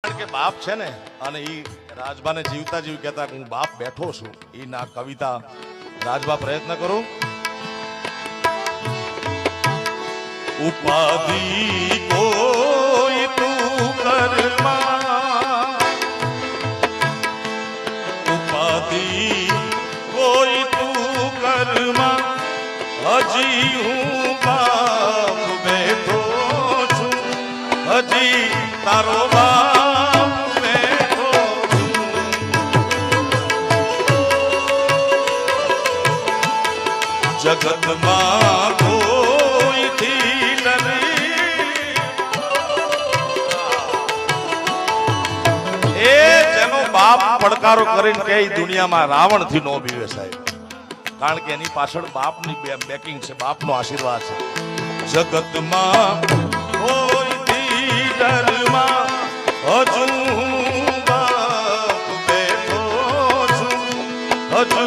કારણ કે બાપ છે ને, અને ઈ રાજબાને જીવતા જીવ કહેતા હું બાપ બેઠો છું. ઈ ના કવિતા રાજબા પ્રયત્ન કરું. ઉપાધિ કોઈ તું કરમાં, ઉપાધિ કોઈ તું કરમાં, હજી હું બાપ બેઠો છું, હજી તારો બાપ બેઠો છું. જગતમાં કોઈથી નથી, એ જેનો બાપ પડકારો કરીને કે દુનિયામાં રાવણથી નો બીવે સાહેબ, કારણ કે એની પાછળ બાપની બેકિંગ છે, બાપનો આશીર્વાદ છે. જગતમાં કોઈથી ડરમાં હજુ બાપ બેઠો છું, હજુ